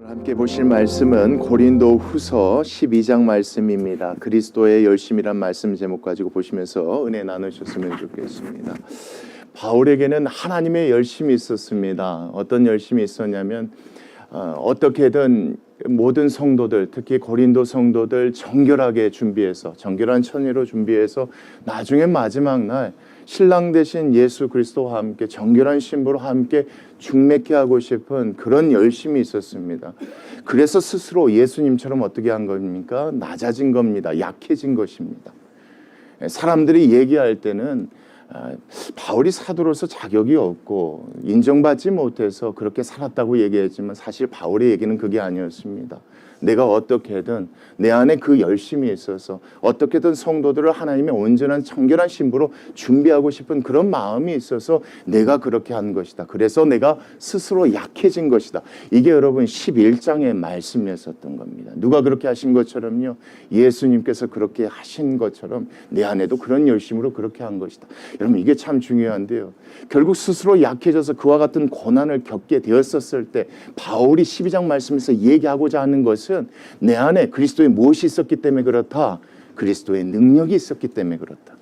함께 보실 말씀은 고린도 후서 12장 말씀입니다. 그리스도의 열심이란 말씀 제목 가지고 보시면서 은혜 나누셨으면 좋겠습니다. 바울에게는 하나님의 열심이 있었습니다. 어떤 열심이 있었냐면 어떻게든 모든 성도들, 특히 고린도 성도들 정결하게 준비해서, 정결한 천의로 준비해서 나중에 마지막 날 신랑 되신 예수 그리스도와 함께 정결한 신부로 함께 중매케 하고 싶은 그런 열심이 있었습니다. 그래서 스스로 예수님처럼 어떻게 한 겁니까? 낮아진 겁니다. 약해진 것입니다. 사람들이 얘기할 때는 바울이 사도로서 자격이 없고 인정받지 못해서 그렇게 살았다고 얘기했지만 사실 바울의 얘기는 그게 아니었습니다. 내가 어떻게든 내 안에 그 열심이 있어서 어떻게든 성도들을 하나님의 온전한 정결한 신부로 준비하고 싶은 그런 마음이 있어서 내가 그렇게 한 것이다. 그래서 내가 스스로 약해진 것이다. 이게 여러분 11장의 말씀이었었던 겁니다. 누가 그렇게 하신 것처럼요, 예수님께서 그렇게 하신 것처럼 내 안에도 그런 열심으로 그렇게 한 것이다. 여러분 이게 참 중요한데요, 결국 스스로 약해져서 그와 같은 고난을 겪게 되었었을 때 바울이 12장 말씀에서 얘기하고자 하는 것은 내 안에 그리스도의 무엇이 있었기 때문에 그렇다, 그리스도의 능력이 있었기 때문에 그렇다.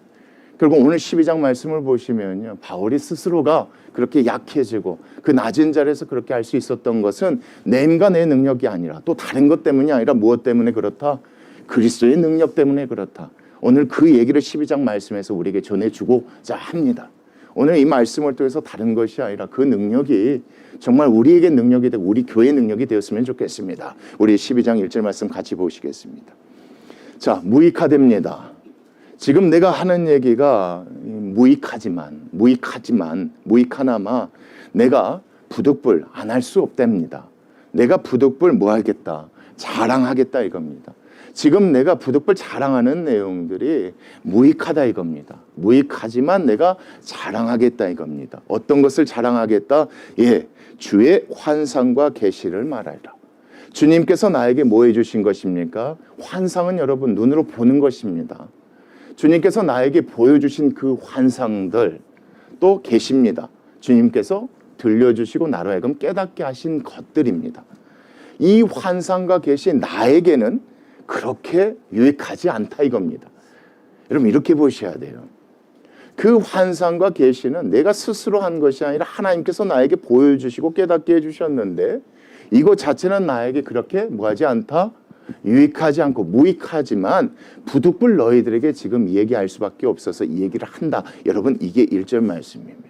결국 오늘 12장 말씀을 보시면요, 바울이 스스로가 그렇게 약해지고 그 낮은 자리에서 그렇게 할 수 있었던 것은 내 힘과 내 능력이 아니라 또 다른 것 때문이 아니라 무엇 때문에 그렇다? 그리스도의 능력 때문에 그렇다. 오늘 그 얘기를 12장 말씀에서 우리에게 전해주고자 합니다. 오늘 이 말씀을 통해서 다른 것이 아니라 그 능력이 정말 우리에게 능력이 되고 우리 교회의 능력이 되었으면 좋겠습니다. 우리 12장 1절 말씀 같이 보시겠습니다. 자, 무익화됩니다. 지금 내가 하는 얘기가 무익하나마 내가 부득불 안 할 수 없답니다. 내가 부득불 뭐 하겠다? 자랑하겠다 이겁니다. 지금 내가 부득불 자랑하는 내용들이 무익하다 이겁니다. 무익하지만 내가 자랑하겠다 이겁니다. 어떤 것을 자랑하겠다? 주의 환상과 계시를 말하리라. 주님께서 나에게 뭐 해주신 것입니까? 환상은 여러분 눈으로 보는 것입니다. 주님께서 나에게 보여주신 그 환상들, 또 계시입니다. 주님께서 들려주시고 나로 하여금 깨닫게 하신 것들입니다. 이 환상과 계시 나에게는 그렇게 유익하지 않다 이겁니다. 여러분 이렇게 보셔야 돼요. 그 환상과 계시는 내가 스스로 한 것이 아니라 하나님께서 나에게 보여주시고 깨닫게 해주셨는데 이것 자체는 나에게 그렇게 뭐하지 않다? 유익하지 않고 무익하지만 부득불 너희들에게 지금 얘기할 수밖에 없어서 이 얘기를 한다. 여러분 이게 1절 말씀입니다.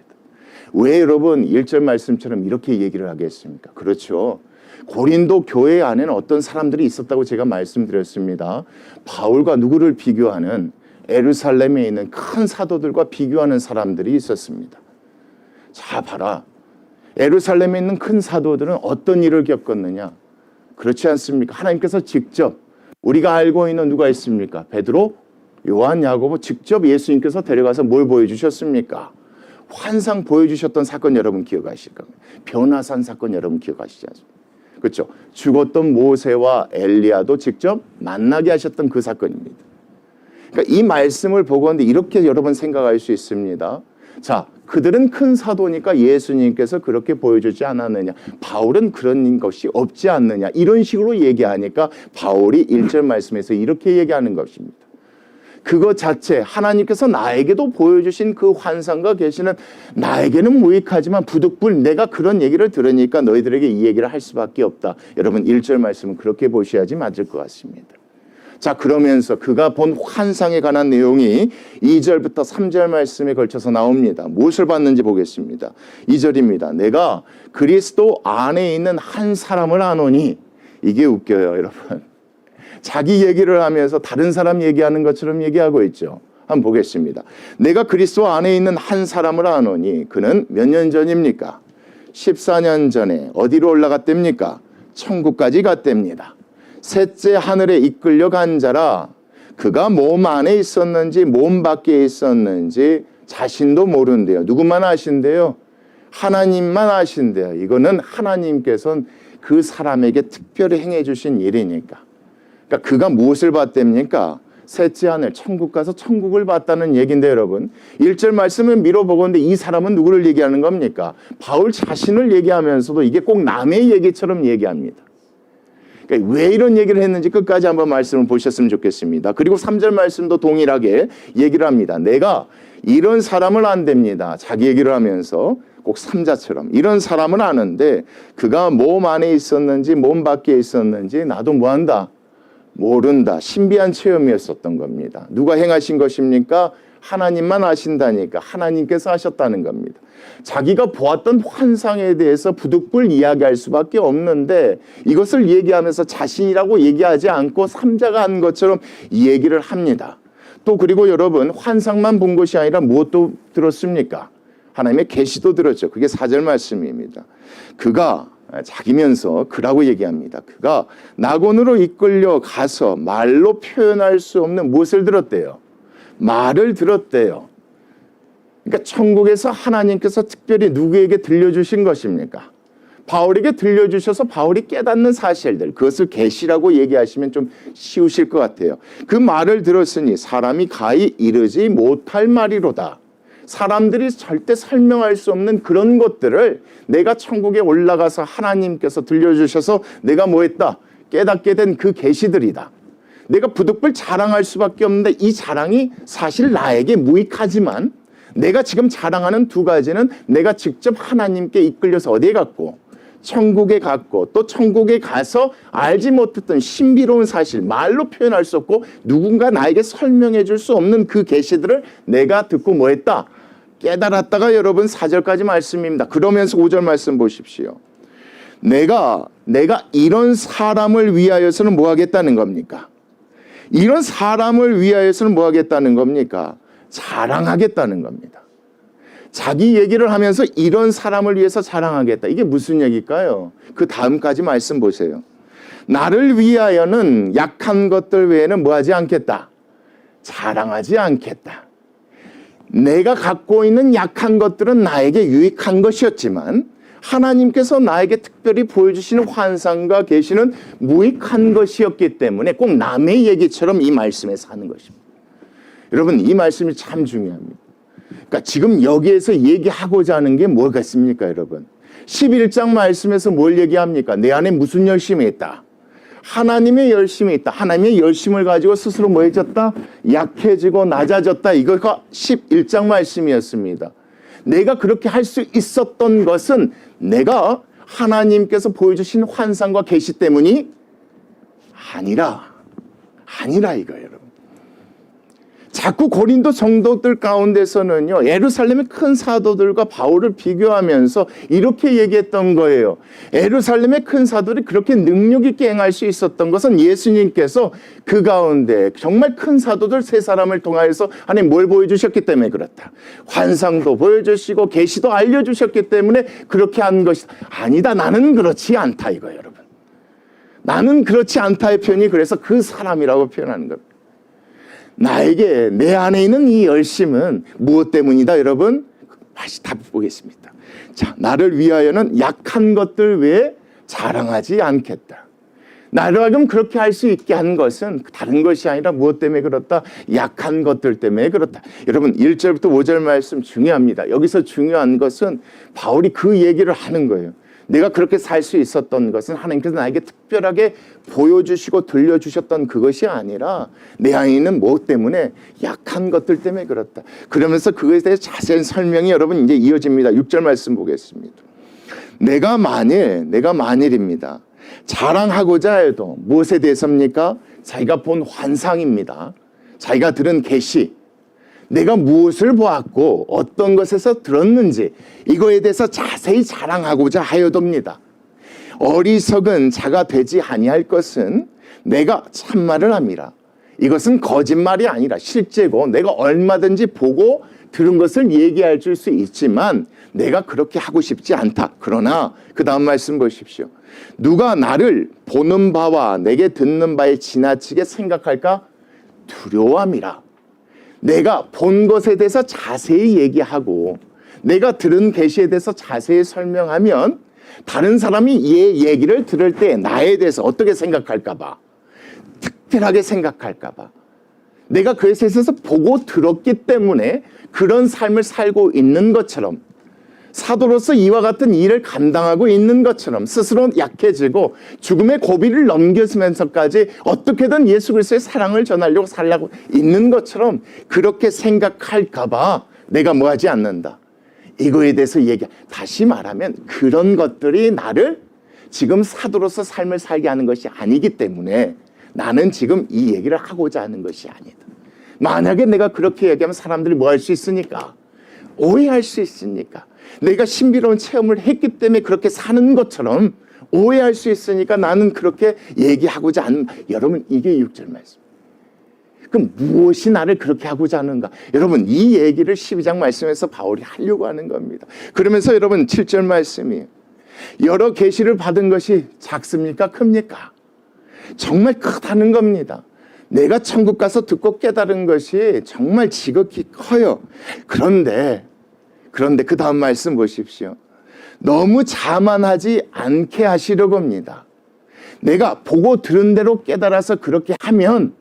왜 여러분 1절 말씀처럼 이렇게 얘기를 하겠습니까? 그렇죠. 고린도 교회 안에는 어떤 사람들이 있었다고 제가 말씀드렸습니다. 바울과 누구를 비교하는, 예루살렘에 있는 큰 사도들과 비교하는 사람들이 있었습니다. 자 봐라, 예루살렘에 있는 큰 사도들은 어떤 일을 겪었느냐? 그렇지 않습니까? 하나님께서 직접, 우리가 알고 있는 누가 있습니까? 베드로, 요한, 야고보 직접 예수님께서 데려가서 뭘 보여주셨습니까? 환상 보여주셨던 사건 여러분 기억하실 겁니다. 변화산 사건 여러분 기억하시지 않습니까? 그렇죠. 죽었던 모세와 엘리야도 직접 만나게 하셨던 그 사건입니다. 그러니까 이 말씀을 보고는데 이렇게 여러분 생각할 수 있습니다. 자, 그들은 큰 사도니까 예수님께서 그렇게 보여주지 않았느냐? 바울은 그런 것이 없지 않느냐? 이런 식으로 얘기하니까 바울이 1절 말씀에서 이렇게 얘기하는 것입니다. 그것 자체, 하나님께서 나에게도 보여주신 그 환상과 계시는 나에게는 무익하지만 부득불 내가 그런 얘기를 들으니까 너희들에게 이 얘기를 할 수밖에 없다. 여러분 1절 말씀은 그렇게 보셔야지 맞을 것 같습니다. 자, 그러면서 그가 본 환상에 관한 내용이 2절부터 3절 말씀에 걸쳐서 나옵니다. 무엇을 봤는지 보겠습니다. 2절입니다. 내가 그리스도 안에 있는 한 사람을 아노니. 이게 웃겨요 여러분. 자기 얘기를 하면서 다른 사람 얘기하는 것처럼 얘기하고 있죠. 한번 보겠습니다. 내가 그리스도 안에 있는 한 사람을 아노니 그는 몇 년 전입니까? 14년 전에 어디로 올라갔답니까? 천국까지 갔답니다. 셋째 하늘에 이끌려 간 자라. 그가 몸 안에 있었는지 몸 밖에 있었는지 자신도 모른대요. 누구만 아신대요? 하나님만 아신대요. 이거는 하나님께서는 그 사람에게 특별히 행해 주신 일이니까. 그러니까 그가 무엇을 봤답니까? 셋째 하늘, 천국 가서 천국을 봤다는 얘기인데 여러분 1절 말씀을 밀어보건데 이 사람은 누구를 얘기하는 겁니까? 바울 자신을 얘기하면서도 이게 꼭 남의 얘기처럼 얘기합니다. 그러니까 왜 이런 얘기를 했는지 끝까지 한번 말씀을 보셨으면 좋겠습니다. 그리고 3절 말씀도 동일하게 얘기를 합니다. 내가 이런 사람을 안 됩니다. 자기 얘기를 하면서 꼭 3자처럼 이런 사람은 아는데 그가 몸 안에 있었는지 몸 밖에 있었는지 나도 뭐한다? 모른다. 신비한 체험이었었던 겁니다. 누가 행하신 것입니까? 하나님만 아신다니까. 하나님께서 하셨다는 겁니다. 자기가 보았던 환상에 대해서 부득불 이야기할 수밖에 없는데 이것을 얘기하면서 자신이라고 얘기하지 않고 3자가 한 것처럼 이 얘기를 합니다. 또 그리고 여러분 환상만 본 것이 아니라 무엇도 들었습니까? 하나님의 계시도 들었죠. 그게 4절 말씀입니다. 그가 자기면서 그라고 얘기합니다. 그가 낙원으로 이끌려 가서 말로 표현할 수 없는 무엇을 들었대요? 말을 들었대요. 그러니까 천국에서 하나님께서 특별히 누구에게 들려주신 것입니까? 바울에게 들려주셔서 바울이 깨닫는 사실들, 그것을 계시라고 얘기하시면 좀 쉬우실 것 같아요. 그 말을 들었으니 사람이 가히 이르지 못할 말이로다. 사람들이 절대 설명할 수 없는 그런 것들을 내가 천국에 올라가서 하나님께서 들려주셔서 내가 뭐했다? 깨닫게 된 그 계시들이다. 내가 부득불 자랑할 수밖에 없는데 이 자랑이 사실 나에게 무익하지만 내가 지금 자랑하는 두 가지는 내가 직접 하나님께 이끌려서 어디에 갔고 천국에 갔고 또 천국에 가서 알지 못했던 신비로운 사실 말로 표현할 수 없고 누군가 나에게 설명해 줄 수 없는 그 계시들을 내가 듣고 뭐했다? 깨달았다가 여러분 4절까지 말씀입니다. 그러면서 5절 말씀 보십시오. 내가 이런 사람을 위하여서는 뭐 하겠다는 겁니까? 이런 사람을 위하여서는 뭐 하겠다는 겁니까? 자랑하겠다는 겁니다. 자기 얘기를 하면서 이런 사람을 위해서 자랑하겠다. 이게 무슨 얘기일까요? 그 다음까지 말씀 보세요. 나를 위하여는 약한 것들 외에는 뭐 하지 않겠다? 자랑하지 않겠다. 내가 갖고 있는 약한 것들은 나에게 유익한 것이었지만 하나님께서 나에게 특별히 보여주시는 환상과 계시는 무익한 것이었기 때문에 꼭 남의 얘기처럼 이 말씀에서 하는 것입니다. 여러분 이 말씀이 참 중요합니다. 그러니까 지금 여기에서 얘기하고자 하는 게 뭐겠습니까 여러분? 11장 말씀에서 뭘 얘기합니까? 내 안에 무슨 열심이 있다? 하나님의 열심이 있다. 하나님의 열심을 가지고 스스로 뭐해졌다? 약해지고 낮아졌다. 이거가 11장 말씀이었습니다. 내가 그렇게 할 수 있었던 것은 내가 하나님께서 보여주신 환상과 계시 때문이 아니라 이거예요 여러분. 자꾸 고린도 성도들 가운데서는요 예루살렘의 큰 사도들과 바울을 비교하면서 이렇게 얘기했던 거예요. 예루살렘의 큰 사도들이 그렇게 능력 있게 행할 수 있었던 것은 예수님께서 그 가운데 정말 큰 사도들 세 사람을 통하여서 하나님 뭘 보여주셨기 때문에 그렇다. 환상도 보여주시고 계시도 알려주셨기 때문에 그렇게 한 것이다. 아니다. 나는 그렇지 않다 이거예요 여러분. 나는 그렇지 않다의 표현이 그래서 그 사람이라고 표현하는 겁니다. 나에게 내 안에 있는 이 열심은 무엇 때문이다 여러분? 다시 답 보겠습니다. 자, 나를 위하여는 약한 것들 외에 자랑하지 않겠다. 나를 하여금 그렇게 할 수 있게 한 것은 다른 것이 아니라 무엇 때문에 그렇다? 약한 것들 때문에 그렇다. 여러분 1절부터 5절 말씀 중요합니다. 여기서 중요한 것은 바울이 그 얘기를 하는 거예요. 내가 그렇게 살 수 있었던 것은 하나님께서 나에게 특별하게 보여주시고 들려주셨던 그것이 아니라 내 안에 있는 무엇 때문에 약한 것들 때문에 그렇다. 그러면서 그것에 대해 자세한 설명이 여러분 이제 이어집니다. 6절 말씀 보겠습니다. 내가 만일입니다. 자랑하고자 해도 무엇에 대해서입니까? 자기가 본 환상입니다. 자기가 들은 계시. 내가 무엇을 보았고 어떤 것에서 들었는지 이거에 대해서 자세히 자랑하고자 하여도입니다. 어리석은 자가 되지 아니할 것은 내가 참말을 함이라. 이것은 거짓말이 아니라 실제고 내가 얼마든지 보고 들은 것을 얘기할 수 있지만 내가 그렇게 하고 싶지 않다. 그러나 그 다음 말씀 보십시오. 누가 나를 보는 바와 내게 듣는 바에 지나치게 생각할까? 두려워함이라. 내가 본 것에 대해서 자세히 얘기하고 내가 들은 계시에 대해서 자세히 설명하면 다른 사람이 이 얘기를 들을 때 나에 대해서 어떻게 생각할까 봐, 특별하게 생각할까 봐, 내가 그것에 있어서 보고 들었기 때문에 그런 삶을 살고 있는 것처럼 사도로서 이와 같은 일을 감당하고 있는 것처럼 스스로 약해지고 죽음의 고비를 넘겨서면서까지 어떻게든 예수 그리스도의 사랑을 전하려고 살려고 있는 것처럼 그렇게 생각할까 봐 내가 뭐하지 않는다. 이거에 대해서 다시 말하면 그런 것들이 나를 지금 사도로서 삶을 살게 하는 것이 아니기 때문에 나는 지금 이 얘기를 하고자 하는 것이 아니다. 만약에 내가 그렇게 얘기하면 사람들이 뭐 할 수 있으니까? 오해할 수 있으니까. 내가 신비로운 체험을 했기 때문에 그렇게 사는 것처럼 오해할 수 있으니까 나는 그렇게 얘기하고자 하는, 여러분 이게 6절 말씀. 그럼 무엇이 나를 그렇게 하고자 하는가? 여러분 이 얘기를 12장 말씀에서 바울이 하려고 하는 겁니다. 그러면서 여러분 7절 말씀이에요. 여러 계시를 받은 것이 작습니까? 큽니까? 정말 크다는 겁니다. 내가 천국 가서 듣고 깨달은 것이 정말 지극히 커요. 그런데 그 다음 말씀 보십시오. 너무 자만하지 않게 하시려고 합니다. 내가 보고 들은 대로 깨달아서 그렇게 하면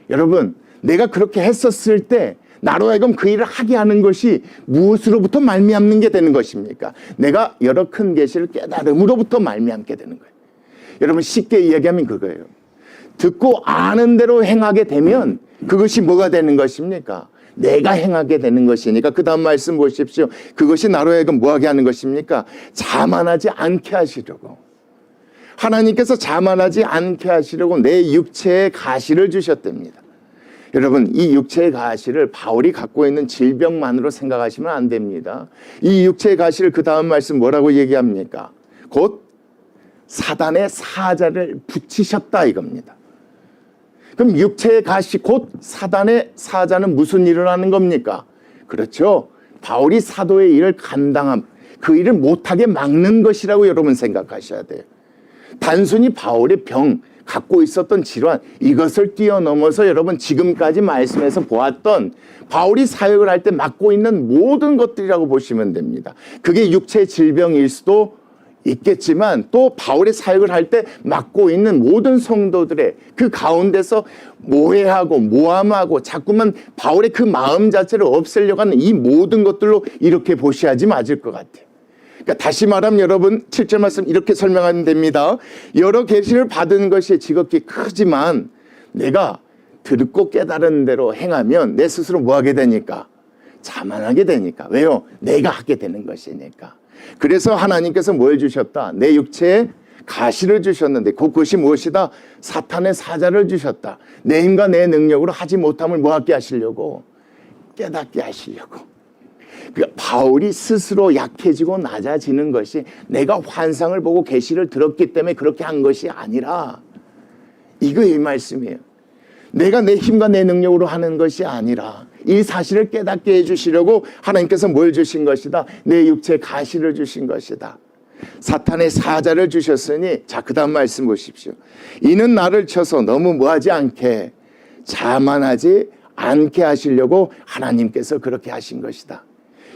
여러분 내가 그렇게 했었을 때 나로 하여금 그 일을 하게 하는 것이 무엇으로부터 말미암는 게 되는 것입니까? 내가 여러 큰 계시를 깨달음으로부터 말미암게 되는 거예요. 여러분 쉽게 이야기하면 그거예요. 듣고 아는 대로 행하게 되면 그것이 뭐가 되는 것입니까? 내가 행하게 되는 것이니까 그 다음 말씀 보십시오. 그것이 나로 하여금 뭐하게 하는 것입니까? 자만하지 않게 하시려고. 하나님께서 자만하지 않게 하시려고 내 육체의 가시를 주셨답니다. 여러분 이 육체의 가시를 바울이 갖고 있는 질병만으로 생각하시면 안 됩니다. 이 육체의 가시를 그 다음 말씀 뭐라고 얘기합니까? 곧 사단의 사자를 붙이셨다 이겁니다. 그럼 육체의 가시 곧 사단의 사자는 무슨 일을 하는 겁니까? 그렇죠. 바울이 사도의 일을 감당함, 그 일을 못하게 막는 것이라고 여러분 생각하셔야 돼요. 단순히 바울의 병, 갖고 있었던 질환, 이것을 뛰어넘어서 여러분 지금까지 말씀에서 보았던 바울이 사역을 할 때 맡고 있는 모든 것들이라고 보시면 됩니다. 그게 육체의 질병일 수도 있겠지만 또 바울의 사역을 할 때 맡고 있는 모든 성도들의 그 가운데서 모해하고 모함하고 자꾸만 바울의 그 마음 자체를 없애려고 하는 이 모든 것들로 이렇게 보셔야지 맞을 것 같아요. 그러니까 다시 말하면 여러분 7절 말씀 이렇게 설명하면 됩니다. 여러 계시를 받은 것이 지극히 크지만 내가 듣고 깨달은 대로 행하면 내 스스로 뭐하게 되니까? 자만하게 되니까. 왜요? 내가 하게 되는 것이니까. 그래서 하나님께서 뭘 주셨다? 내 육체에 가시를 주셨는데 그것이 무엇이다? 사탄의 사자를 주셨다. 내 힘과 내 능력으로 하지 못함을 뭐하게 하시려고? 깨닫게 하시려고. 그러니까 바울이 스스로 약해지고 낮아지는 것이 내가 환상을 보고 계시를 들었기 때문에 그렇게 한 것이 아니라 이거 이 말씀이에요. 내가 내 힘과 내 능력으로 하는 것이 아니라 이 사실을 깨닫게 해주시려고 하나님께서 뭘 주신 것이다? 내 육체에 가시를 주신 것이다. 사탄의 사자를 주셨으니 자, 그 다음 말씀 보십시오. 이는 나를 쳐서 너무 뭐하지 않게 자만하지 않게 하시려고 하나님께서 그렇게 하신 것이다.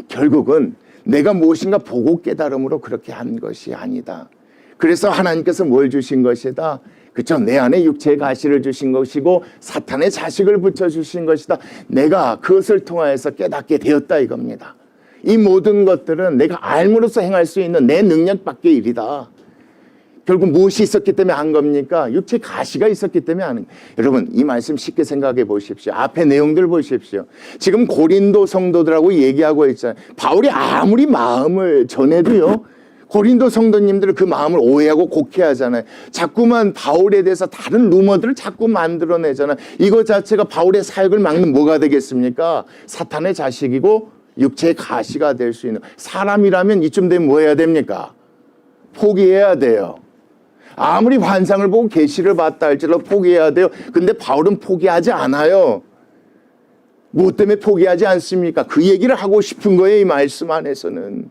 결국은 내가 무엇인가 보고 깨달음으로 그렇게 한 것이 아니다. 그래서 하나님께서 뭘 주신 것이다? 그렇죠. 내 안에 육체의 가시를 주신 것이고 사탄의 자식을 붙여주신 것이다. 내가 그것을 통하여서 깨닫게 되었다 이겁니다. 이 모든 것들은 내가 알므로써 행할 수 있는 내 능력 밖의 일이다. 결국 무엇이 있었기 때문에 한 겁니까? 육체의 가시가 있었기 때문에 하는 거예요. 여러분 이 말씀 쉽게 생각해 보십시오. 앞에 내용들 보십시오. 지금 고린도 성도들하고 얘기하고 있잖아요. 바울이 아무리 마음을 전해도요. 고린도 성도님들은 그 마음을 오해하고 곡해하잖아요. 자꾸만 바울에 대해서 다른 루머들을 자꾸 만들어내잖아요. 이거 자체가 바울의 사역을 막는 뭐가 되겠습니까? 사탄의 자식이고 육체의 가시가 될 수 있는 사람이라면 이쯤 되면 뭐 해야 됩니까? 포기해야 돼요. 아무리 환상을 보고 계시를 봤다 할지라도 포기해야 돼요. 근데 바울은 포기하지 않아요. 뭐 때문에 포기하지 않습니까? 그 얘기를 하고 싶은 거예요. 이 말씀 안에서는.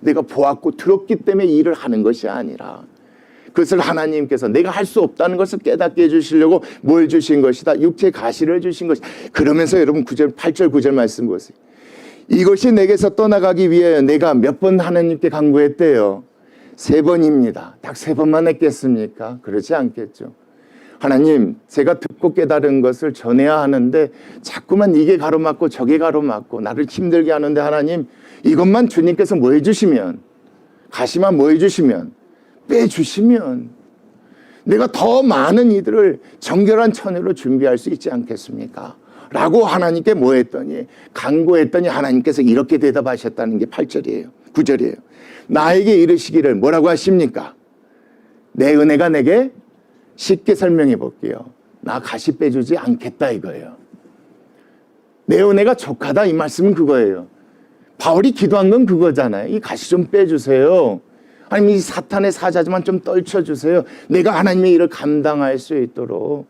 내가 보았고 들었기 때문에 일을 하는 것이 아니라 그것을 하나님께서 내가 할 수 없다는 것을 깨닫게 해주시려고 뭘 주신 것이다? 육체의 가시를 주신 것이다. 그러면서 여러분 8절 9절 말씀 보세요. 이것이 내게서 떠나가기 위해 내가 몇 번 하나님께 간구했대요. 3번입니다. 딱 3번만 했겠습니까? 그렇지 않겠죠. 하나님, 제가 듣고 깨달은 것을 전해야 하는데 자꾸만 이게 가로막고 저게 가로막고 나를 힘들게 하는데 하나님, 이것만 주님께서 뭐 해주시면, 가시만 뭐 해주시면, 빼주시면 내가 더 많은 이들을 정결한 처녀로 준비할 수 있지 않겠습니까? 라고 하나님께 뭐 했더니, 간구했더니 하나님께서 이렇게 대답하셨다는 게 8절이에요. 9절이에요. 나에게 이르시기를 뭐라고 하십니까? 내 은혜가 내게, 쉽게 설명해 볼게요. 나 가시 빼주지 않겠다 이거예요. 내 은혜가 족하다 이 말씀은 그거예요. 바울이 기도한 건 그거잖아요. 이 가시 좀 빼주세요. 아니면 이 사탄의 사자지만 좀 떨쳐주세요. 내가 하나님의 일을 감당할 수 있도록.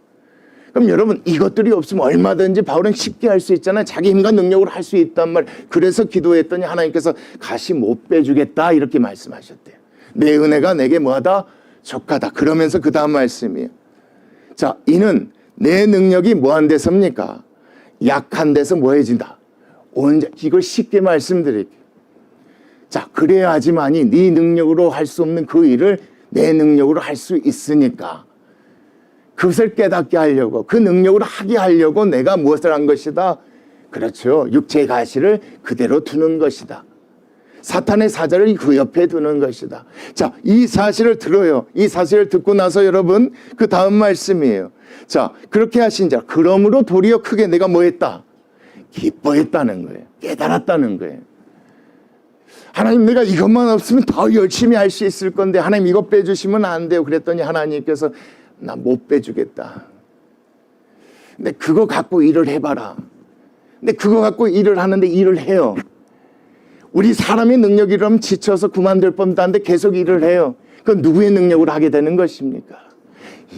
그럼 여러분, 이것들이 없으면 얼마든지 바울은 쉽게 할 수 있잖아요. 자기 힘과 능력으로 할 수 있단 말. 그래서 기도했더니 하나님께서 가시 못 빼주겠다 이렇게 말씀하셨대요. 내 은혜가 내게 뭐하다? 족하다. 그러면서 그 다음 말씀이에요. 자, 이는 내 능력이 뭐한 데서입니까? 약한 데서 뭐해진다. 이걸 쉽게 말씀드릴게요. 자, 그래야지만이 네 능력으로 할 수 없는 그 일을 내 능력으로 할 수 있으니까 그것을 깨닫게 하려고, 그 능력으로 하게 하려고 내가 무엇을 한 것이다? 그렇죠. 육체의 가시를 그대로 두는 것이다. 사탄의 사자를 그 옆에 두는 것이다. 자, 이 사실을 들어요. 이 사실을 듣고 나서 여러분, 그 다음 말씀이에요. 자, 그렇게 하신 자, 그러므로 도리어 크게 내가 뭐 했다? 기뻐했다는 거예요. 깨달았다는 거예요. 하나님, 내가 이것만 없으면 더 열심히 할 수 있을 건데 하나님 이거 빼주시면 안 돼요. 그랬더니 하나님께서 나 못 빼주겠다. 근데 그거 갖고 일을 해봐라. 근데 그거 갖고 일을 하는데 일을 해요. 우리 사람의 능력이라면 지쳐서 그만둘 법도 한데 계속 일을 해요. 그건 누구의 능력으로 하게 되는 것입니까?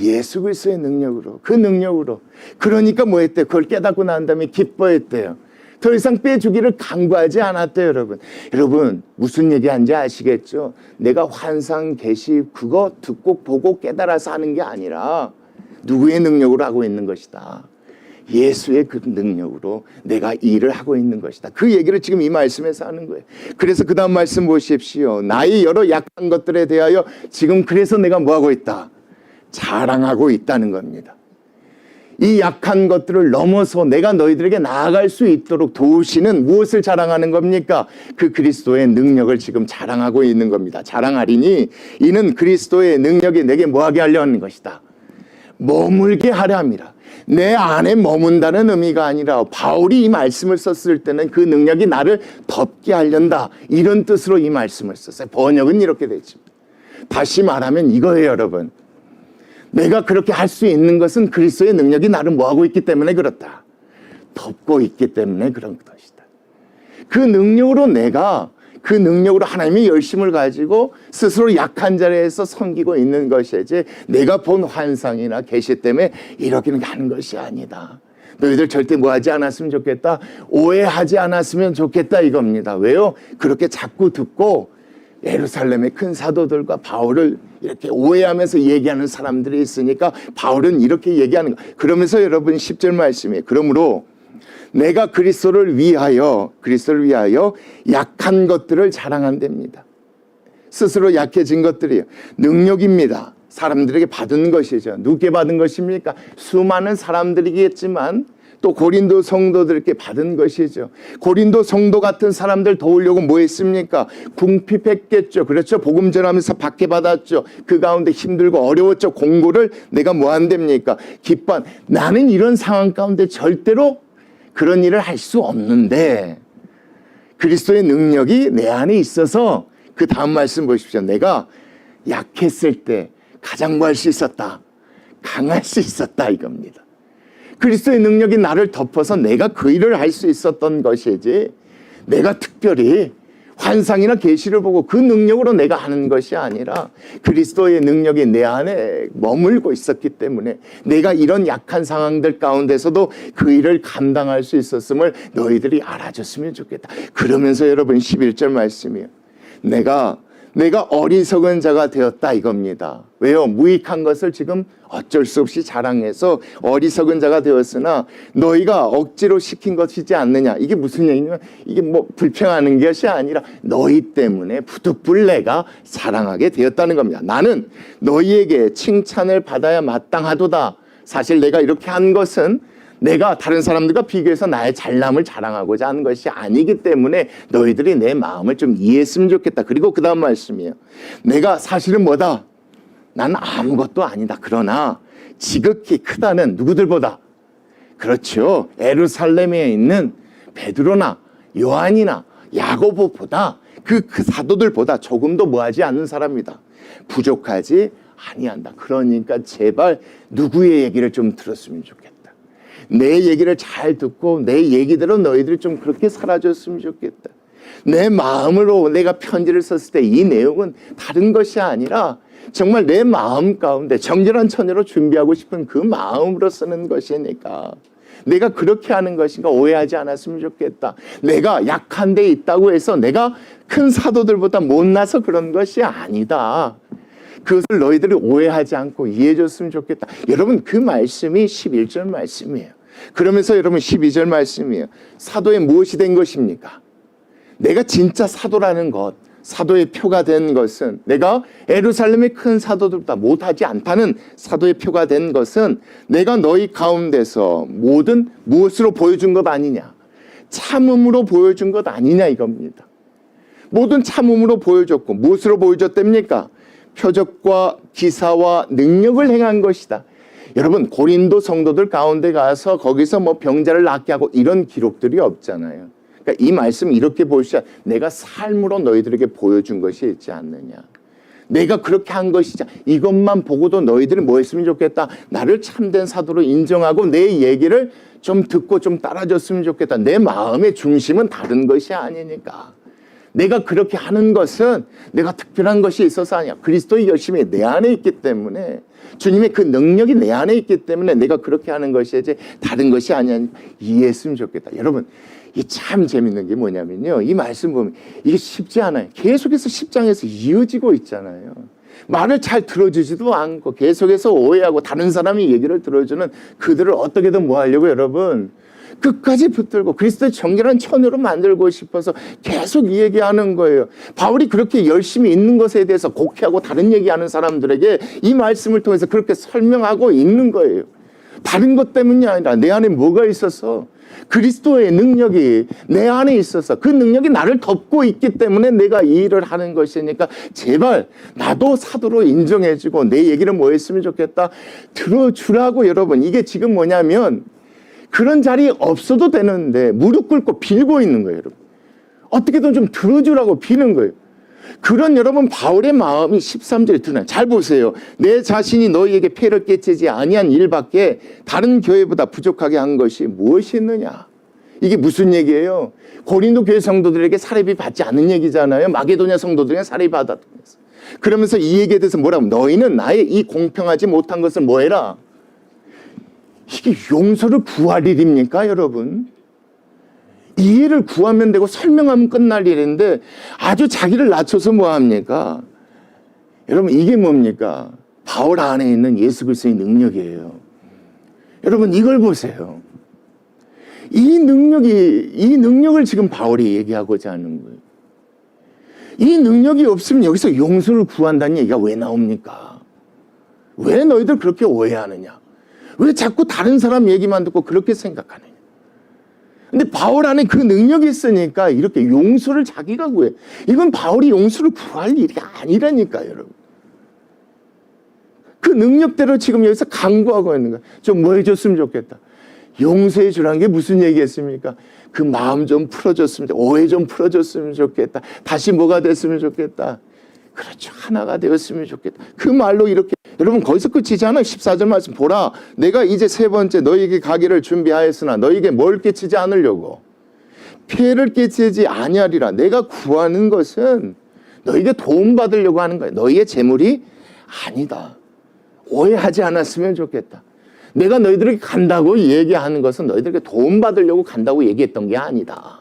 예수 그리스도의 능력으로, 그 능력으로. 그러니까 뭐 했대요? 그걸 깨닫고 난 다음에 기뻐했대요. 더 이상 빼주기를 간구하지 않았대요, 여러분. 여러분, 무슨 얘기하는지 아시겠죠? 내가 환상, 계시, 그거 듣고 보고 깨달아서 하는 게 아니라 누구의 능력으로 하고 있는 것이다. 예수의 그 능력으로 내가 일을 하고 있는 것이다. 그 얘기를 지금 이 말씀에서 하는 거예요. 그래서 그 다음 말씀 보십시오. 나의 여러 약한 것들에 대하여 지금 그래서 내가 뭐하고 있다? 자랑하고 있다는 겁니다. 이 약한 것들을 넘어서 내가 너희들에게 나아갈 수 있도록 도우시는 무엇을 자랑하는 겁니까? 그 그리스도의 능력을 지금 자랑하고 있는 겁니다. 자랑하리니 이는 그리스도의 능력이 내게 뭐하게 하려 하는 것이다. 머물게 하려 합니다. 내 안에 머문다는 의미가 아니라 바울이 이 말씀을 썼을 때는 그 능력이 나를 덮게 하련다. 이런 뜻으로 이 말씀을 썼어요. 번역은 이렇게 되죠. 다시 말하면 이거예요, 여러분. 내가 그렇게 할 수 있는 것은 그리스도의 능력이 나를 뭐하고 있기 때문에 그렇다. 덮고 있기 때문에 그런 것이다. 그 능력으로 내가 그 능력으로 하나님의 열심을 가지고 스스로 약한 자리에서 섬기고 있는 것이지 내가 본 환상이나 계시 때문에 이렇게는 하는 것이 아니다. 너희들 절대 뭐하지 않았으면 좋겠다. 오해하지 않았으면 좋겠다 이겁니다. 왜요? 그렇게 자꾸 듣고 예루살렘의 큰 사도들과 바울을 이렇게 오해하면서 얘기하는 사람들이 있으니까 바울은 이렇게 얘기하는 거예요. 그러면서 여러분 10절 말씀이에요. 그러므로 내가 그리스도를 위하여 약한 것들을 자랑한답니다. 스스로 약해진 것들이에요. 능력입니다. 사람들에게 받은 것이죠. 누구께 받은 것입니까? 수많은 사람들이겠지만 또 고린도 성도들께 받은 것이죠. 고린도 성도 같은 사람들 도우려고 뭐 했습니까? 궁핍했겠죠. 그렇죠. 복음 전하면서 받게 받았죠. 그 가운데 힘들고 어려웠죠. 공고를 내가 뭐 한답니까? 기뻐. 나는 이런 상황 가운데 절대로 그런 일을 할 수 없는데 그리스도의 능력이 내 안에 있어서 그 다음 말씀 보십시오. 내가 약했을 때 가장 뭐 할 수 있었다? 강할 수 있었다 이겁니다. 그리스도의 능력이 나를 덮어서 내가 그 일을 할 수 있었던 것이지 내가 특별히 환상이나 계시를 보고 그 능력으로 내가 하는 것이 아니라 그리스도의 능력이 내 안에 머물고 있었기 때문에 내가 이런 약한 상황들 가운데서도 그 일을 감당할 수 있었음을 너희들이 알아줬으면 좋겠다. 그러면서 여러분 11절 말씀이에요. 내가 어리석은 자가 되었다 이겁니다. 왜요? 무익한 것을 지금 어쩔 수 없이 자랑해서 어리석은 자가 되었으나 너희가 억지로 시킨 것이지 않느냐. 이게 무슨 얘기냐면 이게 뭐 불평하는 것이 아니라 너희 때문에 부득불 내가 자랑하게 되었다는 겁니다. 나는 너희에게 칭찬을 받아야 마땅하도다. 사실 내가 이렇게 한 것은 내가 다른 사람들과 비교해서 나의 잘남을 자랑하고자 하는 것이 아니기 때문에 너희들이 내 마음을 좀 이해했으면 좋겠다. 그리고 그 다음 말씀이에요. 내가 사실은 뭐다? 난 아무것도 아니다. 그러나 지극히 크다는 누구들보다, 그렇죠, 예루살렘에 있는 베드로나 요한이나 야고보보다 그 사도들보다 조금도 뭐하지 않는 사람이다. 부족하지 아니한다. 그러니까 제발 누구의 얘기를 좀 들었으면 좋겠다. 내 얘기를 잘 듣고 내 얘기대로 너희들이 좀 그렇게 살아줬으면 좋겠다. 내 마음으로 내가 편지를 썼을 때 이 내용은 다른 것이 아니라 정말 내 마음 가운데 정결한 처녀로 준비하고 싶은 그 마음으로 쓰는 것이니까 내가 그렇게 하는 것인가 오해하지 않았으면 좋겠다. 내가 약한 데 있다고 해서 내가 큰 사도들보다 못나서 그런 것이 아니다. 그것을 너희들이 오해하지 않고 이해해 줬으면 좋겠다. 여러분, 그 말씀이 11절 말씀이에요. 그러면서 여러분 12절 말씀이에요. 사도의 무엇이 된 것입니까? 내가 진짜 사도라는 것, 사도의 표가 된 것은, 내가 예루살렘의 큰 사도들보다 못하지 않다는 사도의 표가 된 것은 내가 너희 가운데서 모든 무엇으로 보여준 것 아니냐, 참음으로 보여준 것 아니냐 이겁니다. 모든 참음으로 보여줬고 무엇으로 보여줬답니까? 표적과 기사와 능력을 행한 것이다. 여러분, 고린도 성도들 가운데 가서 거기서 뭐 병자를 낫게 하고 이런 기록들이 없잖아요. 그러니까 이 말씀 이렇게 보시자, 내가 삶으로 너희들에게 보여준 것이 있지 않느냐. 내가 그렇게 한 것이자 이것만 보고도 너희들이 뭐 했으면 좋겠다. 나를 참된 사도로 인정하고 내 얘기를 좀 듣고 좀 따라줬으면 좋겠다. 내 마음의 중심은 다른 것이 아니니까. 내가 그렇게 하는 것은 내가 특별한 것이 있어서 아니야. 그리스도의 열심이 내 안에 있기 때문에, 주님의 그 능력이 내 안에 있기 때문에 내가 그렇게 하는 것이지 다른 것이 아니야. 이해했으면 좋겠다. 여러분, 이게 참 재밌는 게 뭐냐면요, 이 말씀 보면 이게 쉽지 않아요. 계속해서 10장에서 이어지고 있잖아요. 말을 잘 들어주지도 않고 계속해서 오해하고 다른 사람이 얘기를 들어주는 그들을 어떻게든 뭐 하려고 여러분 끝까지 붙들고 그리스도의 정결한 처녀로 만들고 싶어서 계속 이 얘기하는 거예요. 바울이 그렇게 열심히 있는 것에 대해서 곡해하고 다른 얘기하는 사람들에게 이 말씀을 통해서 그렇게 설명하고 있는 거예요. 다른 것 때문이 아니라 내 안에 뭐가 있어서, 그리스도의 능력이 내 안에 있어서 그 능력이 나를 덮고 있기 때문에 내가 이 일을 하는 것이니까 제발 나도 사도로 인정해주고 내 얘기를 뭐 했으면 좋겠다. 들어주라고. 여러분, 이게 지금 뭐냐면 그런 자리 없어도 되는데 무릎 꿇고 빌고 있는 거예요. 여러분, 어떻게든 좀 들어주라고 비는 거예요. 그런 여러분 바울의 마음이 13절에 드러나요. 잘 보세요. 내 자신이 너희에게 폐를 끼치지 아니한 일밖에 다른 교회보다 부족하게 한 것이 무엇이 있느냐. 이게 무슨 얘기예요? 고린도 교회 성도들에게 사례비 받지 않는 얘기잖아요. 마게도냐 성도들에게 사례비 받았다면서. 그러면서 이 얘기에 대해서 뭐라고? 너희는 나의 이 공평하지 못한 것을 뭐 해라? 이게 용서를 구할 일입니까, 여러분? 이해를 구하면 되고 설명하면 끝날 일인데 아주 자기를 낮춰서 뭐 합니까? 여러분, 이게 뭡니까? 바울 안에 있는 예수 그리스도의 능력이에요. 여러분, 이걸 보세요. 이 능력을 지금 바울이 얘기하고자 하는 거예요. 이 능력이 없으면 여기서 용서를 구한다는 얘기가 왜 나옵니까? 왜 너희들 그렇게 오해하느냐? 왜 자꾸 다른 사람 얘기만 듣고 그렇게 생각하느냐? 근데 바울 안에 그 능력이 있으니까 이렇게 용서를 자기가 구해. 이건 바울이 용서를 구할 일이 아니라니까요, 여러분. 그 능력대로 지금 여기서 강구하고 있는 거야. 좀 뭐 해줬으면 좋겠다. 용서해 주라는 게 무슨 얘기겠습니까? 그 마음 좀 풀어줬으면 좋겠다. 오해 좀 풀어줬으면 좋겠다. 다시 뭐가 됐으면 좋겠다. 그렇죠. 하나가 되었으면 좋겠다. 그 말로 이렇게. 여러분, 거기서 끝이지 않아요. 14절 말씀 보라. 내가 이제 세 번째 너희에게 가기를 준비하였으나 너희에게 뭘 끼치지 않으려고. 피해를 끼치지 아니하리라. 내가 구하는 것은 너희에게 도움받으려고 하는 거예요. 너희의 재물이 아니다. 오해하지 않았으면 좋겠다. 내가 너희들에게 간다고 얘기하는 것은 너희들에게 도움받으려고 간다고 얘기했던 게 아니다.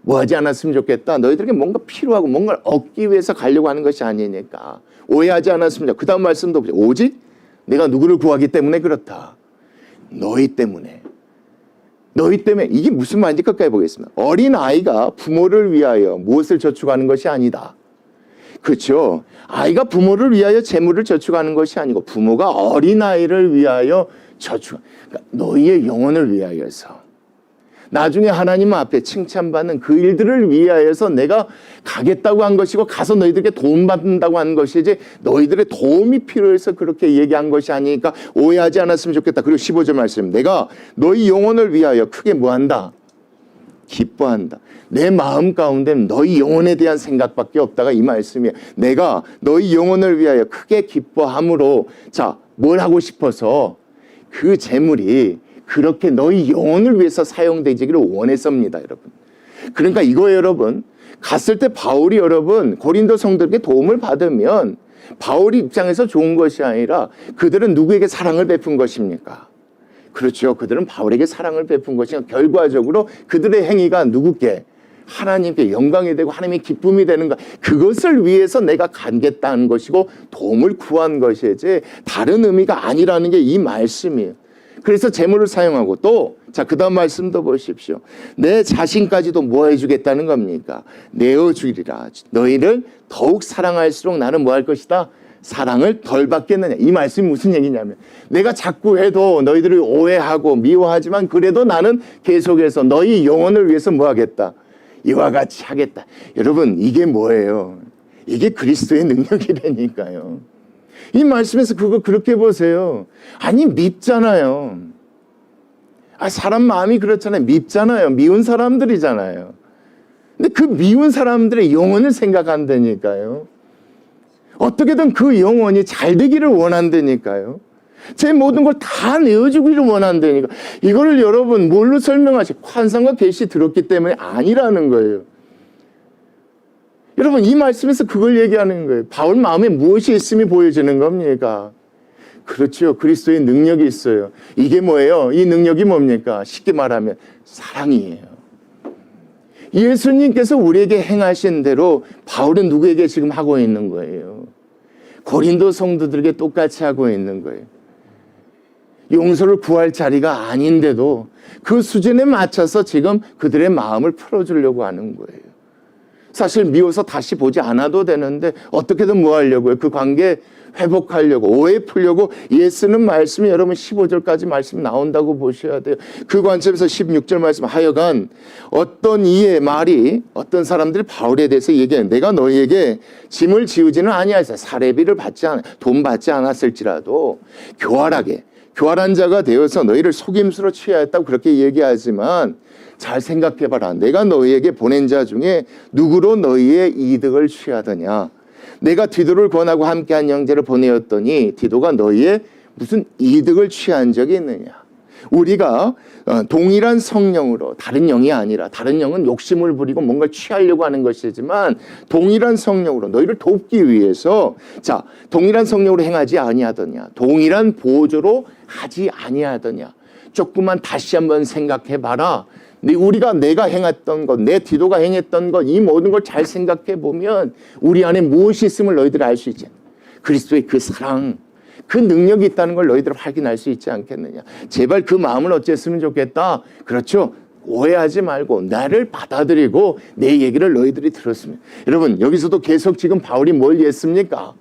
뭐 하지 않았으면 좋겠다. 너희들에게 뭔가 필요하고 뭔가를 얻기 위해서 가려고 하는 것이 아니니까. 오해하지 않았으면 좋겠다. 그 다음 말씀도 보죠. 오직 내가 누구를 구하기 때문에 그렇다. 너희 때문에. 너희 때문에. 이게 무슨 말인지 끝까지 보겠습니다. 어린 아이가 부모를 위하여 무엇을 저축하는 것이 아니다. 그렇죠. 아이가 부모를 위하여 재물을 저축하는 것이 아니고 부모가 어린아이를 위하여 저축. 그러니까 너희의 영혼을 위하여서. 나중에 하나님 앞에 칭찬받는 그 일들을 위하여서 내가 가겠다고 한 것이고 가서 너희들에게 도움받는다고 한 것이지 너희들의 도움이 필요해서 그렇게 얘기한 것이 아니니까 오해하지 않았으면 좋겠다. 그리고 15절 말씀. 내가 너희 영혼을 위하여 크게 뭐한다? 기뻐한다. 내 마음 가운데는 너희 영혼에 대한 생각밖에 없다가 이 말씀이에요. 내가 너희 영혼을 위하여 크게 기뻐함으로 자, 뭘 하고 싶어서 그 재물이 그렇게 너희 영혼을 위해서 사용되기를 원했습니다, 여러분. 그러니까 이거예요, 여러분. 갔을 때 바울이 여러분 고린도 성도에게 도움을 받으면 바울이 입장에서 좋은 것이 아니라 그들은 누구에게 사랑을 베푼 것입니까? 그렇죠. 그들은 바울에게 사랑을 베푼 것이니까 결과적으로 그들의 행위가 누구께? 하나님께 영광이 되고 하나님의 기쁨이 되는 것. 그것을 위해서 내가 가겠다는 것이고 도움을 구한 것이지 다른 의미가 아니라는 게 이 말씀이에요. 그래서 재물을 사용하고 또, 자, 그 다음 말씀도 보십시오. 내 자신까지도 뭐 해주겠다는 겁니까? 내어주리라. 너희를 더욱 사랑할수록 나는 뭐 할 것이다? 사랑을 덜 받겠느냐. 이 말씀이 무슨 얘기냐면 내가 자꾸 해도 너희들을 오해하고 미워하지만 그래도 나는 계속해서 너희 영혼을 위해서 뭐 하겠다? 이와 같이 하겠다. 여러분, 이게 뭐예요? 이게 그리스도의 능력이라니까요. 이 말씀에서 그거 그렇게 보세요. 아니, 밉잖아요. 사람 마음이 그렇잖아요. 밉잖아요. 미운 사람들이잖아요. 근데 그 미운 사람들의 영혼을 생각한다니까요. 어떻게든 그 영혼이 잘 되기를 원한다니까요. 제 모든 걸 다 내어주기를 원한다니까. 이거를 여러분 뭘로 설명하시? 환상과 계시 들었기 때문에 아니라는 거예요. 여러분 이 말씀에서 그걸 얘기하는 거예요. 바울 마음에 무엇이 있음이 보여지는 겁니까? 그렇죠. 그리스도의 능력이 있어요. 이게 뭐예요? 이 능력이 뭡니까? 쉽게 말하면 사랑이에요. 예수님께서 우리에게 행하신 대로 바울은 누구에게 지금 하고 있는 거예요? 고린도 성도들에게 똑같이 하고 있는 거예요. 용서를 구할 자리가 아닌데도 그 수준에 맞춰서 지금 그들의 마음을 풀어주려고 하는 거예요. 사실 미워서 다시 보지 않아도 되는데 어떻게든 뭐 하려고요? 그 관계 회복하려고, 오해 풀려고 예수는 말씀이 여러분 15절까지 말씀 나온다고 보셔야 돼요. 그 관점에서 16절 말씀 하여간 어떤 이의 말이 어떤 사람들이 바울에 대해서 얘기해요. 내가 너희에게 짐을 지우지는 아니하였어. 사례비를 돈 받지 않았을지라도 교활한 자가 되어서 너희를 속임수로 취하였다고 그렇게 얘기하지만 잘 생각해봐라. 내가 너희에게 보낸 자 중에 누구로 너희의 이득을 취하더냐. 내가 디도를 권하고 함께한 형제를 보내었더니 디도가 너희의 무슨 이득을 취한 적이 있느냐. 우리가 동일한 성령으로, 다른 영이 아니라, 다른 영은 욕심을 부리고 뭔가를 취하려고 하는 것이지만 동일한 성령으로 너희를 돕기 위해서, 자, 동일한 성령으로 행하지 아니하더냐. 동일한 보조로 하지 아니하더냐. 조금만 다시 한번 생각해봐라. 내가 행했던 것, 내 디도가 행했던 것, 이 모든 걸 잘 생각해 보면 우리 안에 무엇이 있음을 너희들이 알 수 있지. 그리스도의 그 사랑, 그 능력이 있다는 걸 너희들 확인할 수 있지 않겠느냐. 제발 그 마음을 어쨌으면 좋겠다. 그렇죠. 오해하지 말고 나를 받아들이고 내 얘기를 너희들이 들었으면. 여러분 여기서도 계속 지금 바울이 뭘 했습니까?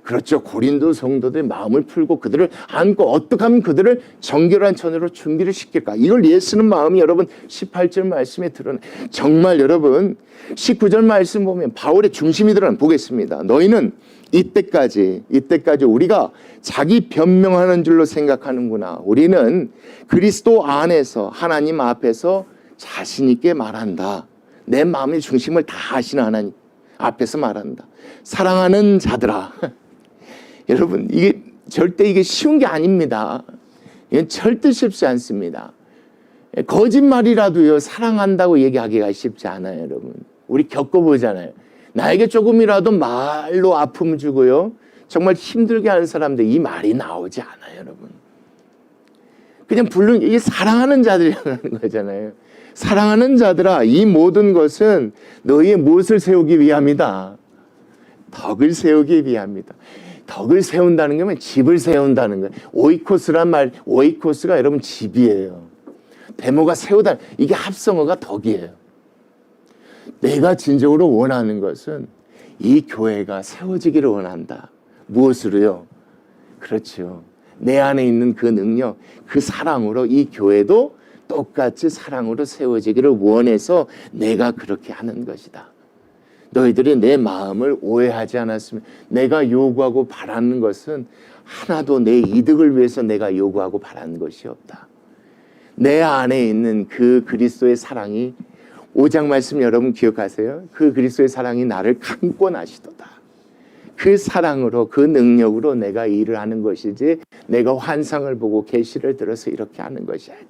그렇죠. 고린도 성도들의 마음을 풀고 그들을 안고 어떻게 하면 그들을 정결한 천으로 준비를 시킬까. 이걸 예쓰는 마음이 여러분 18절 말씀에 드러나. 정말 여러분 19절 말씀 보면 바울의 중심이 드러나. 보겠습니다. 너희는 이때까지 우리가 자기 변명하는 줄로 생각하는구나. 우리는 그리스도 안에서 하나님 앞에서 자신 있게 말한다. 내 마음의 중심을 다 아시는 하나님 앞에서 말한다. 사랑하는 자들아. 여러분 이게 절대 쉬운 게 아닙니다. 이건 절대 쉽지 않습니다. 거짓말이라도요 사랑한다고 얘기하기가 쉽지 않아요. 여러분 우리 겪어보잖아요. 나에게 조금이라도 말로 아픔 주고요 정말 힘들게 하는 사람들 이 말이 나오지 않아요. 여러분 그냥 이게 사랑하는 자들이라는 거잖아요. 사랑하는 자들아, 이 모든 것은 너희의 무엇을 세우기 위함이다. 덕을 세우기 위함이다. 덕을 세운다는 게 집을 세운다는 거예요. 오이코스가 여러분 집이에요. 데모가 세우다, 이게 합성어가 덕이에요. 내가 진정으로 원하는 것은 이 교회가 세워지기를 원한다. 무엇으로요? 그렇죠. 내 안에 있는 그 능력, 그 사랑으로 이 교회도 똑같이 사랑으로 세워지기를 원해서 내가 그렇게 하는 것이다. 너희들이 내 마음을 오해하지 않았으면, 내가 요구하고 바라는 것은 하나도 내 이득을 위해서 내가 요구하고 바라는 것이 없다. 내 안에 있는 그 그리스도의 사랑이, 5장 말씀 여러분 기억하세요? 그 그리스도의 사랑이 나를 감고 나시도다. 그 사랑으로, 그 능력으로 내가 일을 하는 것이지 내가 환상을 보고 계시를 들어서 이렇게 하는 것이 아니다.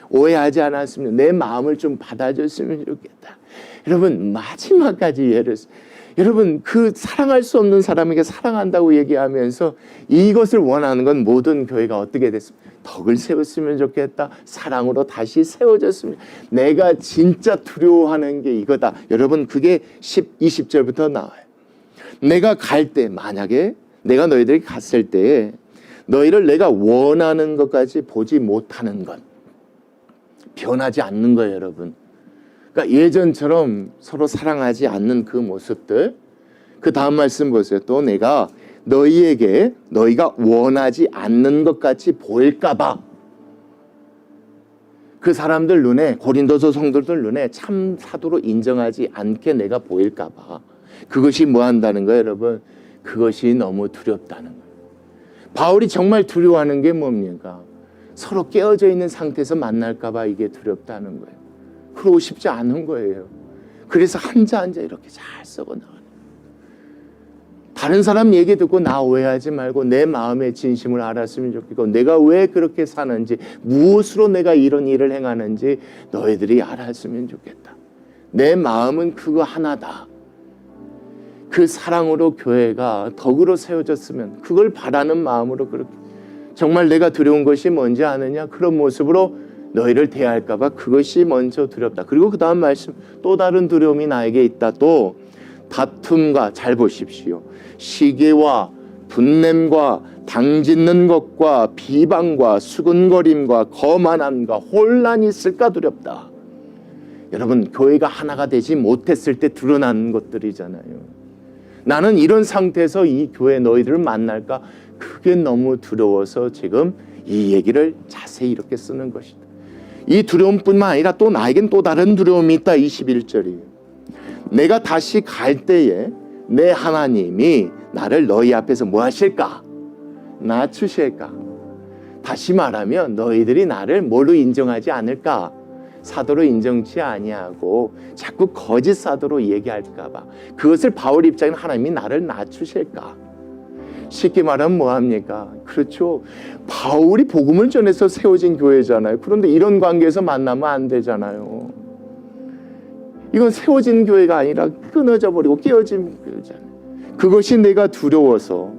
오해하지 않았으면, 내 마음을 좀 받아줬으면 좋겠다. 여러분, 마지막까지 여러분, 그 사랑할 수 없는 사람에게 사랑한다고 얘기하면서 이것을 원하는 건 모든 교회가 어떻게 됐습니까? 덕을 세웠으면 좋겠다. 사랑으로 다시 세워졌으면. 내가 진짜 두려워하는 게 이거다. 여러분, 그게 20절부터 나와요. 내가 갈 때, 만약에 내가 너희들이 갔을 때 너희를 내가 원하는 것까지 보지 못하는 것, 변하지 않는 거예요, 여러분. 그러니까 예전처럼 서로 사랑하지 않는 그 모습들. 그 다음 말씀 보세요. 또 내가 너희에게 너희가 원하지 않는 것 같이 보일까 봐, 그 사람들 눈에, 고린도서 성도들 눈에 참 사도로 인정하지 않게 내가 보일까 봐. 그것이 뭐 한다는 거예요, 여러분? 그것이 너무 두렵다는 거예요. 바울이 정말 두려워하는 게 뭡니까? 서로 깨어져 있는 상태에서 만날까 봐 이게 두렵다는 거예요. 그러고 싶지 않은 거예요. 그래서 한자 이렇게 잘 썩어 나가는 거예요. 다른 사람 얘기 듣고 나 오해하지 말고 내 마음의 진심을 알았으면 좋겠고, 내가 왜 그렇게 사는지, 무엇으로 내가 이런 일을 행하는지 너희들이 알았으면 좋겠다. 내 마음은 그거 하나다. 그 사랑으로 교회가 덕으로 세워졌으면, 그걸 바라는 마음으로, 그렇게 정말 내가 두려운 것이 뭔지 아느냐? 그런 모습으로 너희를 대할까 봐 그것이 먼저 두렵다. 그리고 그 다음 말씀, 또 다른 두려움이 나에게 있다. 또 다툼과, 잘 보십시오, 시기와 분냄과 당짓는 것과 비방과 수근거림과 거만함과 혼란이 있을까 두렵다. 여러분, 교회가 하나가 되지 못했을 때 드러나는 것들이잖아요. 나는 이런 상태에서 이 교회 너희들을 만날까, 그게 너무 두려워서 지금 이 얘기를 자세히 이렇게 쓰는 것이다. 이 두려움뿐만 아니라 또 나에겐 또 다른 두려움이 있다. 21절이에요. 내가 다시 갈 때에 내 하나님이 나를 너희 앞에서 뭐 하실까? 낮추실까? 다시 말하면 너희들이 나를 뭘로 인정하지 않을까? 사도로 인정치 아니하고 자꾸 거짓 사도로 얘기할까 봐. 그것을 바울 입장에는 하나님이 나를 낮추실까? 쉽게 말하면 뭐합니까? 그렇죠. 바울이 복음을 전해서 세워진 교회잖아요. 그런데 이런 관계에서 만나면 안 되잖아요. 이건 세워진 교회가 아니라 끊어져 버리고 깨어진 교회잖아요. 그것이 내가 두려워서,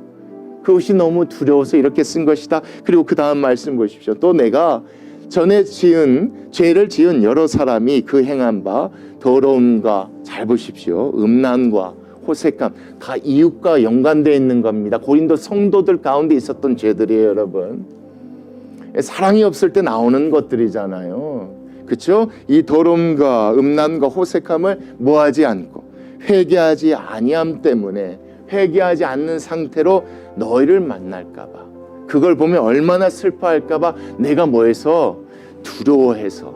그것이 너무 두려워서 이렇게 쓴 것이다. 그리고 그 다음 말씀 보십시오. 또 내가 전에 죄를 지은 여러 사람이 그 행한 바 더러움과, 잘 보십시오, 음란과 호색감, 다 이웃과 연관되어 있는 겁니다. 고린도 성도들 가운데 있었던 죄들이에요, 여러분. 사랑이 없을 때 나오는 것들이잖아요. 그렇죠? 이 더러움과 음란과 호색함을 뭐하지 않고 회개하지 아니함 때문에, 회개하지 않는 상태로 너희를 만날까 봐, 그걸 보면 얼마나 슬퍼할까 봐 내가 뭐해서, 두려워해서,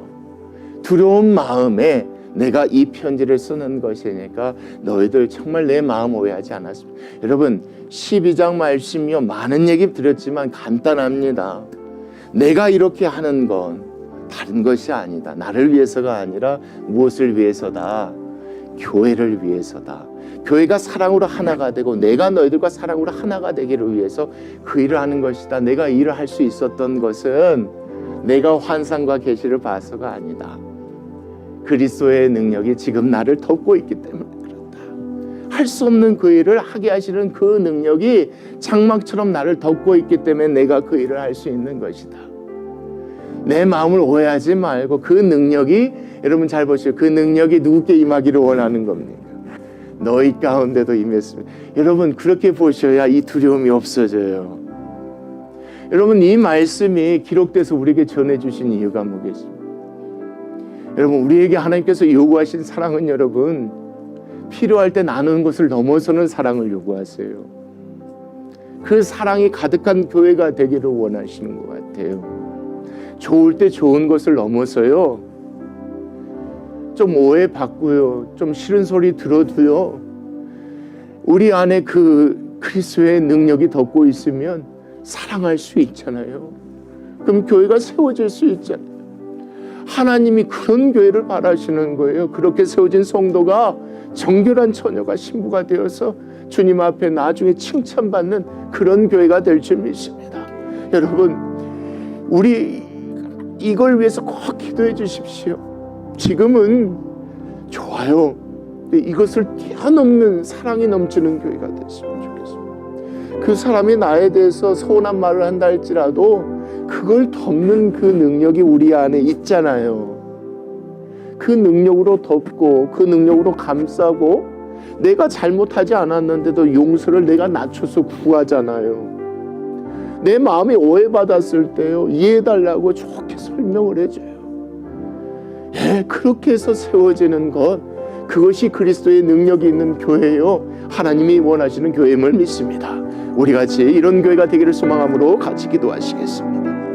두려운 마음에 내가 이 편지를 쓰는 것이니까 너희들 정말 내 마음 오해하지 않았습니다. 여러분, 12장 말씀이요, 많은 얘기 드렸지만 간단합니다. 내가 이렇게 하는 건 다른 것이 아니다. 나를 위해서가 아니라 무엇을 위해서다? 교회를 위해서다. 교회가 사랑으로 하나가 되고 내가 너희들과 사랑으로 하나가 되기를 위해서 그 일을 하는 것이다. 내가 일을 할 수 있었던 것은 내가 환상과 계시를 봐서가 아니다. 그리스도의 능력이 지금 나를 덮고 있기 때문에 그렇다. 할 수 없는 그 일을 하게 하시는 그 능력이 장막처럼 나를 덮고 있기 때문에 내가 그 일을 할 수 있는 것이다. 내 마음을 오해하지 말고, 그 능력이, 여러분 잘 보시오, 그 능력이 누구께 임하기를 원하는 겁니까? 너희 가운데도 임했습니다. 여러분, 그렇게 보셔야 이 두려움이 없어져요. 여러분, 이 말씀이 기록돼서 우리에게 전해주신 이유가 뭐겠습니까? 여러분, 우리에게 하나님께서 요구하신 사랑은, 여러분, 필요할 때 나누는 것을 넘어서는 사랑을 요구하세요. 그 사랑이 가득한 교회가 되기를 원하시는 것 같아요. 좋을 때 좋은 것을 넘어서요, 좀 오해받고요, 좀 싫은 소리 들어도요, 우리 안에 그 그리스도의 능력이 덮고 있으면 사랑할 수 있잖아요. 그럼 교회가 세워질 수 있잖아요. 하나님이 그런 교회를 바라시는 거예요. 그렇게 세워진 성도가 정결한 처녀가 신부가 되어서 주님 앞에 나중에 칭찬받는 그런 교회가 될 줄 믿습니다. 여러분, 우리 이걸 위해서 꼭 기도해 주십시오. 지금은 좋아요. 이것을 뛰어넘는 사랑이 넘치는 교회가 됐으면 좋겠습니다. 그 사람이 나에 대해서 서운한 말을 한다 할지라도 그걸 덮는 그 능력이 우리 안에 있잖아요. 그 능력으로 덮고 그 능력으로 감싸고, 내가 잘못하지 않았는데도 용서를 내가 낮춰서 구하잖아요. 내 마음이 오해받았을 때요, 이해해달라고 좋게 설명을 해줘요. 예, 그렇게 해서 세워지는 것, 그것이 그리스도의 능력이 있는 교회요, 하나님이 원하시는 교회임을 믿습니다. 우리 같이 이런 교회가 되기를 소망함으로 같이 기도하시겠습니다.